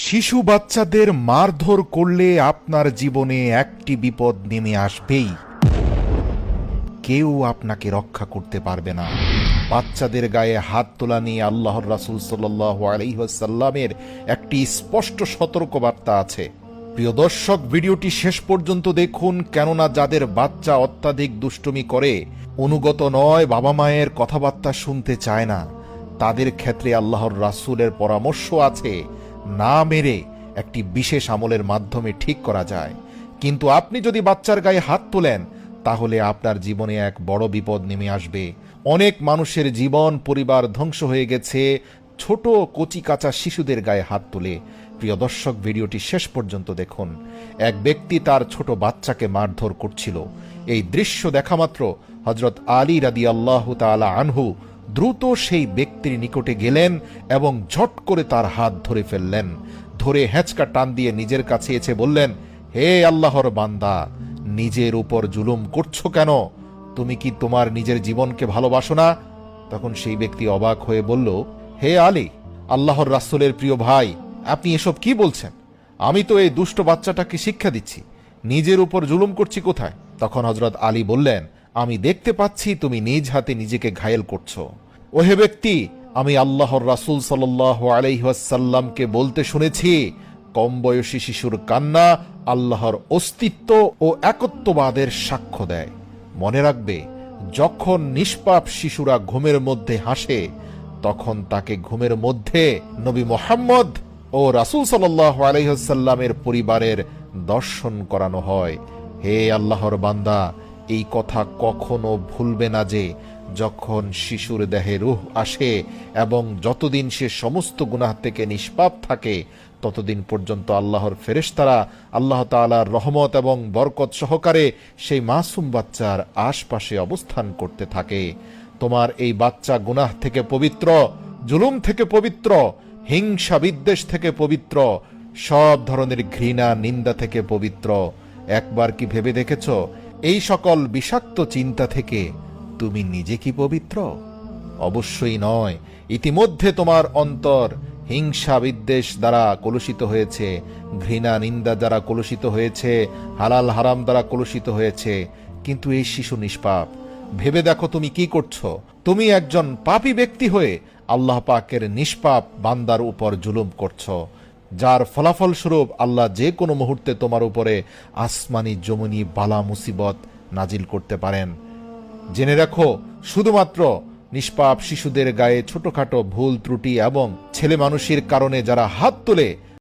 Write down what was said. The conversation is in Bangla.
শিশু বাচ্চাদের মারধর করলে আপনার জীবনে একটি বিপদ নেমে আসবেই। কেউ আপনাকে রক্ষা করতে পারবে না। বাচ্চাদের গায়ে হাত তোলা নিয়ে আল্লাহর রাসূল সাল্লাল্লাহু আলাইহি ওয়াসাল্লামের একটি স্পষ্ট সতর্কবার্তা আছে। প্রিয় দর্শক, ভিডিওটি শেষ পর্যন্ত দেখুন, কেননা যাদের বাচ্চা অত্যাধিক দুষ্টুমি করে, অনুগত নয়, বাবা মায়ের কথাবার্তা শুনতে চায় না, তাদের ক্ষেত্রে আল্লাহর রাসূলের পরামর্শ আছে না মেরে একটি বিশেষ আমলের মাধ্যমে ঠিক করা যায়। কিন্তু আপনি যদি বাচ্চার গায়ে হাত তোলেন, তাহলে আপনার জীবনে এক বড় বিপদ নেমে আসবে। অনেক মানুষের জীবন পরিবার ধ্বংস হয়ে গেছে ছোট কচি কাঁচা শিশুদের গায়ে হাত তুলে। প্রিয় দর্শক, ভিডিওটি শেষ পর্যন্ত দেখুন। এক ব্যক্তি তার ছোট বাচ্চাকে মারধর করছিল। এই দৃশ্য দেখামাত্র হযরত আলী রাদিয়াল্লাহু তাআলা আনহু দ্রুত সেই ব্যক্তির নিকটে গেলেন এবং ঝট করে তার হাত ধরে ফেললেন। ধরে হ্যাঁচকা টান দিয়ে নিজের কাছে এসে বললেন, হে আল্লাহর বান্দা, নিজের উপর জুলুম করছো কেন? তুমি কি তোমার নিজের জীবনকে ভালোবাসো না? তখন সেই ব্যক্তি অবাক হয়ে বলল, হে আলী, আল্লাহর রাসূলের প্রিয় ভাই, আপনি এসব কি বলছেন? আমি তো এই দুষ্ট বাচ্চাটাকে শিক্ষা দিচ্ছি, নিজের উপর জুলুম করছি কোথায়? তখন হযরত আলী বললেন, আমি দেখতে পাচ্ছি তুমি নিজ হাতে নিজেকে ঘায়েল করছো। ওহে ব্যক্তি, আমি আল্লাহর রাসূল সাল্লাল্লাহু আলাইহি ওয়াসাল্লামকে বলতে শুনেছি, কম বয়সী শিশুর কান্না আল্লাহর অস্তিত্ব ও একত্ববাদের সাক্ষ্য দেয়। মনে রাখবে, যখন নিষ্পাপ শিশুরা ঘুমের মধ্যে হাসে, তখন তাকে ঘুমের মধ্যে নবী মুহাম্মদ ও রাসূল সাল্লাল্লাহু আলাইহি ওয়াসাল্লামের পরিবারের দর্শন করানো হয়। হে আল্লাহর বান্দা, এই কথা কখনো ভুলবে না যে যখন শিশুর দেহে রূহ আসে এবং যতদিন সে সমস্ত গুনাহ থেকে নিষ্পাপ থাকে, ততদিন পর্যন্ত আল্লাহর ফেরেশতারা আল্লাহ তাআলার রহমত এবং বরকত সহকারে সেই মাসুম বাচ্চার আশপাশে অবস্থান করতে থাকে। তোমার এই বাচ্চা গুনাহ থেকে পবিত্র, জুলুম থেকে পবিত্র, হিংসা বিদ্বেষ থেকে পবিত্র, সব ধরনের ঘৃণা নিন্দা থেকে পবিত্র। একবার কি ভেবে দেখেছ, এই সকল বিষাক্ত চিন্তা থেকে তুমি নিজে কি পবিত্র? অবশ্যই নয়। ইতিমধ্যে তোমার অন্তর হিংসা বিদ্বেষ দ্বারা কলুষিত হয়েছে, ঘৃণা নিন্দা দ্বারা কলুষিত হয়েছে, হালাল হারাম দ্বারা কলুষিত হয়েছে। কিন্তু এই শিশু নিষ্পাপ। ভেবে দেখো তুমি কি করছো। তুমি একজন পাপী ব্যক্তি হয়ে আল্লাহ পাকের নিষ্পাপ বান্দার উপর জুলুম করছো, যার ফলাফল স্বরূপ আল্লাহ যে কোনো মুহূর্তে তোমার উপরে আসমানি জমনি বালা মুসিবত নাজিল করতে পারেন। জেনে রাখো, শুধুমাত্র নিষ্পাপ শিশুদের গায়ে ছোটখাটো ভুল ত্রুটি এবং ছেলে মানুষের কারণে যারা হাত তোলে,